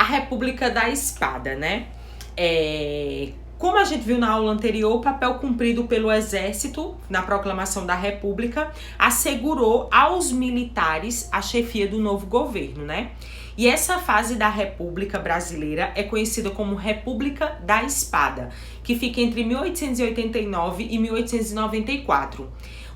República da Espada, né? Como a gente viu na aula anterior, o papel cumprido pelo Exército na proclamação da República assegurou aos militares a chefia do novo governo, né? E essa fase da República Brasileira é conhecida como República da Espada, que fica entre 1889 e 1894.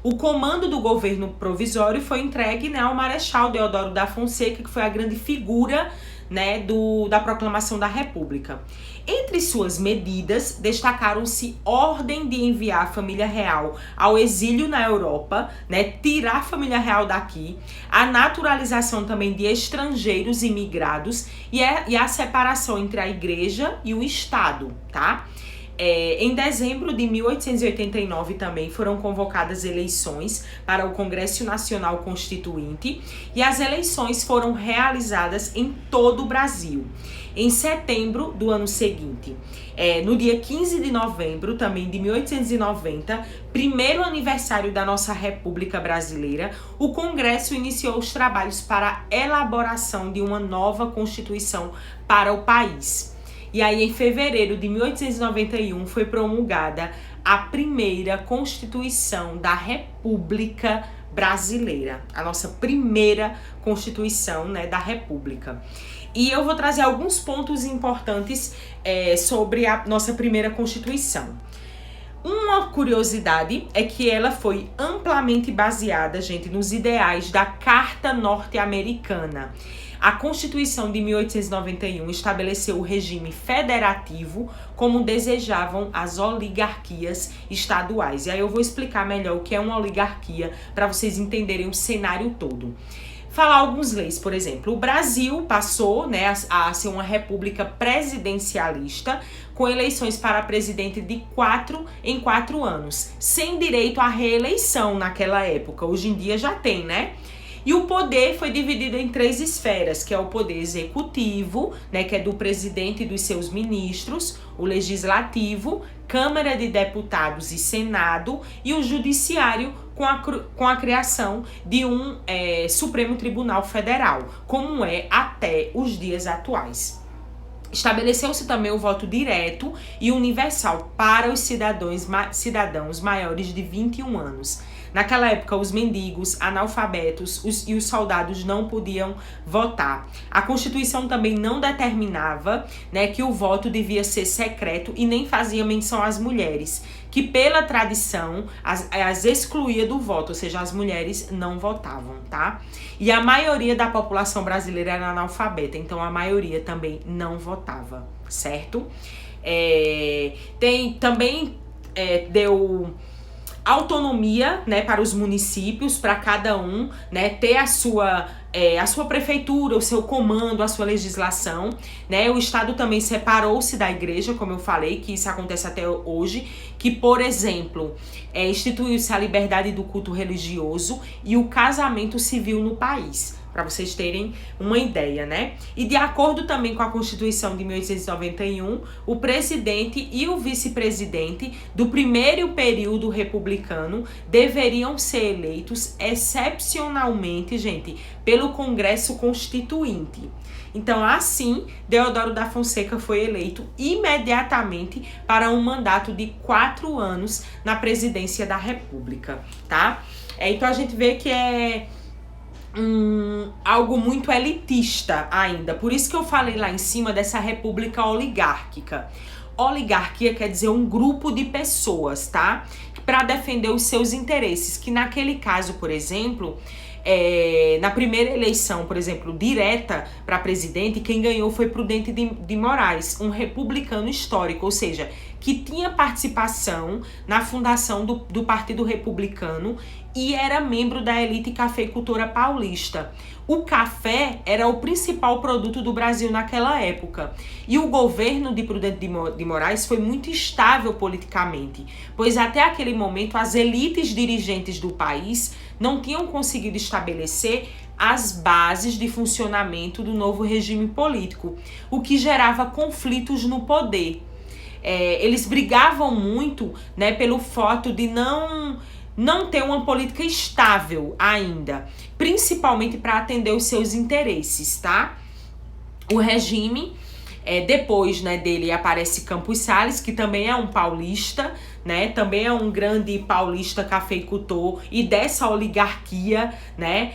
O comando do governo provisório foi entregue, né, ao Marechal Deodoro da Fonseca, que foi a grande figura, né, da proclamação da República. Entre suas medidas, destacaram-se ordem de enviar a família real ao exílio na Europa, né, tirar a família real daqui, a naturalização também de estrangeiros imigrados e a separação entre a igreja e o Estado, tá? Em dezembro de 1889 também foram convocadas eleições para o Congresso Nacional Constituinte e as eleições foram realizadas em todo o Brasil. Em setembro do ano seguinte, no dia 15 de novembro também de 1890, primeiro aniversário da nossa República Brasileira, o Congresso iniciou os trabalhos para a elaboração de uma nova Constituição para o país. E aí, em fevereiro de 1891, foi promulgada a primeira Constituição da República Brasileira. A nossa primeira Constituição, né, da República. E eu vou trazer alguns pontos importantes sobre a nossa primeira Constituição. Uma curiosidade é que ela foi amplamente baseada, gente, nos ideais da Carta Norte-Americana. A Constituição de 1891 estabeleceu o regime federativo como desejavam as oligarquias estaduais. E aí eu vou explicar melhor o que é uma oligarquia para vocês entenderem o cenário todo. Falar algumas leis, por exemplo, o Brasil passou, né, a ser uma república presidencialista com eleições para presidente de 4 em 4 anos, sem direito à reeleição naquela época. Hoje em dia já tem, né? E o poder foi dividido em 3 esferas, que é o poder executivo, né, que é do presidente e dos seus ministros, o legislativo, Câmara de Deputados e Senado, e o judiciário com a criação de um Supremo Tribunal Federal, como é até os dias atuais. Estabeleceu-se também o voto direto e universal para os cidadãos maiores de 21 anos. Naquela época, os mendigos, analfabetos e os soldados não podiam votar. A Constituição também não determinava, né, que o voto devia ser secreto e nem fazia menção às mulheres, que pela tradição as excluía do voto, ou seja, as mulheres não votavam, tá? E a maioria da população brasileira era analfabeta, então a maioria também não votava, certo? Deu autonomia, né, para os municípios, para cada um, né, ter a sua prefeitura, o seu comando, a sua legislação, né? O Estado também separou-se da igreja, como eu falei, que isso acontece até hoje, que, por exemplo, instituiu-se a liberdade do culto religioso e o casamento civil no país, para vocês terem uma ideia, né? E de acordo também com a Constituição de 1891, o presidente e o vice-presidente do primeiro período republicano deveriam ser eleitos excepcionalmente, gente, pelo Congresso Constituinte. Então, assim, Deodoro da Fonseca foi eleito imediatamente para um mandato de 4 anos na presidência da República, tá? Então, a gente vê que é algo muito elitista ainda. Por isso que eu falei lá em cima dessa república oligárquica. Oligarquia quer dizer um grupo de pessoas, tá? Para defender os seus interesses. Que naquele caso, por exemplo, na primeira eleição, por exemplo, direta para presidente, quem ganhou foi Prudente de Moraes, um republicano histórico, ou seja, que tinha participação na fundação do Partido Republicano e era membro da elite cafeicultora paulista. O café era o principal produto do Brasil naquela época. E o governo de Prudente de Moraes foi muito estável politicamente, pois até aquele momento as elites dirigentes do país não tinham conseguido estabelecer as bases de funcionamento do novo regime político, o que gerava conflitos no poder. Eles brigavam muito, né, pelo fato de não ter uma política estável ainda, principalmente para atender os seus interesses, tá? o regime. Depois, né, dele aparece Campos Salles, que também é um paulista, né, também é um grande paulista cafeicultor e dessa oligarquia, né,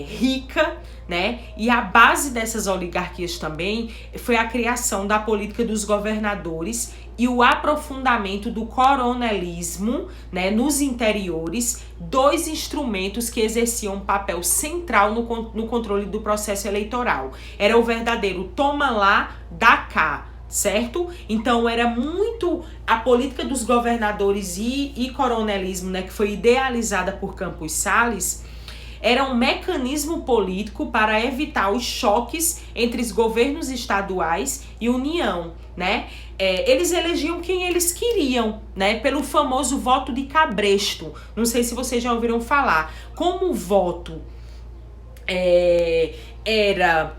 rica, né, e a base dessas oligarquias também foi a criação da política dos governadores e o aprofundamento do coronelismo, né, nos interiores, dois instrumentos que exerciam um papel central no controle do processo eleitoral. Era o verdadeiro toma lá, dá cá, certo? Então era muito a política dos governadores e coronelismo, né, que foi idealizada por Campos Salles, era um mecanismo político para evitar os choques entre os governos estaduais e União, né? Eles elegiam quem eles queriam, né? Pelo famoso voto de cabresto. Não sei se vocês já ouviram falar. Como o voto era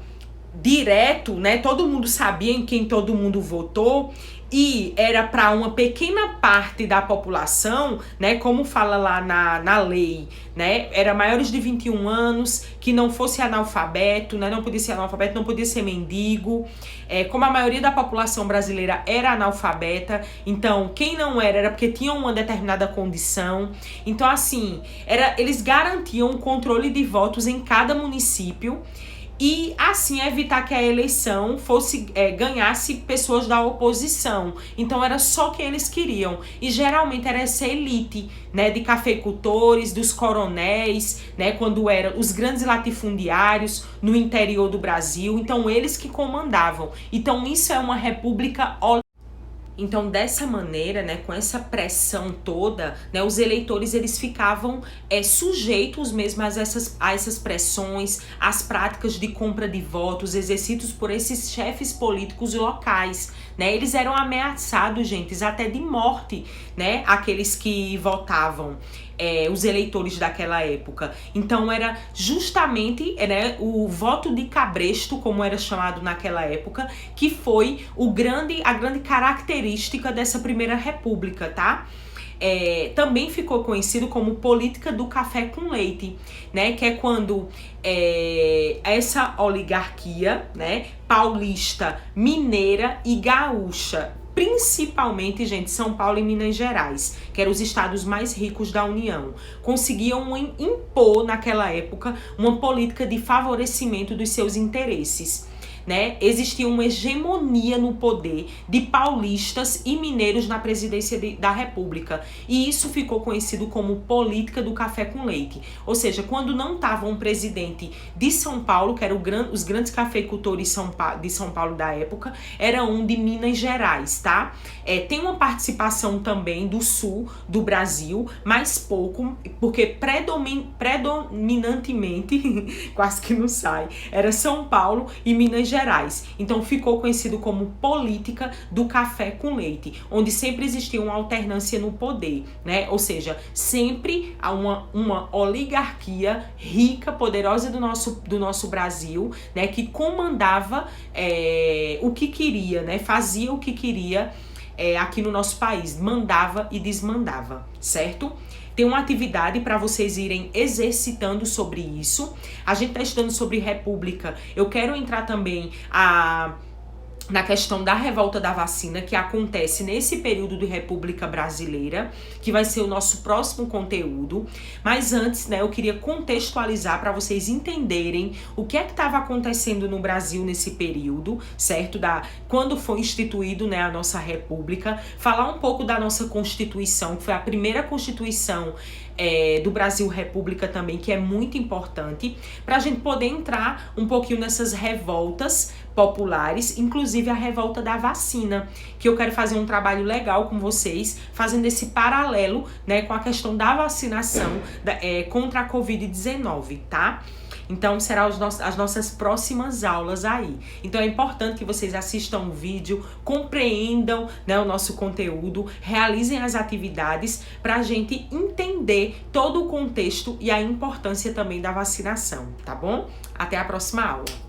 direto, né? Todo mundo sabia em quem todo mundo votou. E era para uma pequena parte da população, né, como fala lá na lei, né, era maiores de 21 anos, que não fosse analfabeto, né, não podia ser analfabeto, não podia ser mendigo, como a maioria da população brasileira era analfabeta, então quem não era porque tinha uma determinada condição, então assim, eles garantiam o controle de votos em cada município, e assim evitar que a eleição ganhasse pessoas da oposição. Então era só quem eles queriam. E geralmente era essa elite, né, de cafeicultores, dos coronéis, né, quando eram os grandes latifundiários no interior do Brasil. Então eles que comandavam. Então isso é uma república. Então, dessa maneira, né, com essa pressão toda, né, os eleitores eles ficavam sujeitos mesmo a essas pressões, às práticas de compra de votos exercidos por esses chefes políticos locais, né? Eles eram ameaçados, gente, até de morte, né, aqueles que votavam. Os eleitores daquela época. Então era justamente, né, o voto de cabresto, como era chamado naquela época, que foi a grande característica dessa primeira república, tá? Também ficou conhecido como política do café com leite, né, que é quando essa oligarquia, né, paulista, mineira e gaúcha, principalmente, gente, São Paulo e Minas Gerais, que eram os estados mais ricos da União, conseguiam impor naquela época uma política de favorecimento dos seus interesses, né? Existia uma hegemonia no poder de paulistas e mineiros na presidência da República, e isso ficou conhecido como política do café com leite. Ou seja, quando não estava um presidente de São Paulo, que eram os grandes cafeicultores de São Paulo da época, era um de Minas Gerais, tá? Tem uma participação também do sul do Brasil, mas pouco, porque predominantemente, quase que não sai, era São Paulo e Minas Gerais. Então ficou conhecido como política do café com leite, onde sempre existia uma alternância no poder, né? Ou seja, sempre há uma oligarquia rica, poderosa do nosso Brasil, né? Que comandava o que queria, né? Fazia o que queria aqui no nosso país, mandava e desmandava, certo? Tem uma atividade para vocês irem exercitando sobre isso. A gente está estudando sobre república. Eu quero entrar também na questão da revolta da vacina, que acontece nesse período de República Brasileira, que vai ser o nosso próximo conteúdo. Mas antes, né, eu queria contextualizar para vocês entenderem o que é que estava acontecendo no Brasil nesse período, certo? Quando foi instituído, né, a nossa República, falar um pouco da nossa Constituição, que foi a primeira Constituição do Brasil República também, que é muito importante, para a gente poder entrar um pouquinho nessas revoltas populares, inclusive a revolta da vacina, que eu quero fazer um trabalho legal com vocês, fazendo esse paralelo, né, com a questão da vacinação contra a Covid-19, tá? Então, serão as nossas próximas aulas aí. Então, é importante que vocês assistam o vídeo, compreendam, né, o nosso conteúdo, realizem as atividades para a gente entender todo o contexto e a importância também da vacinação, tá bom? Até a próxima aula.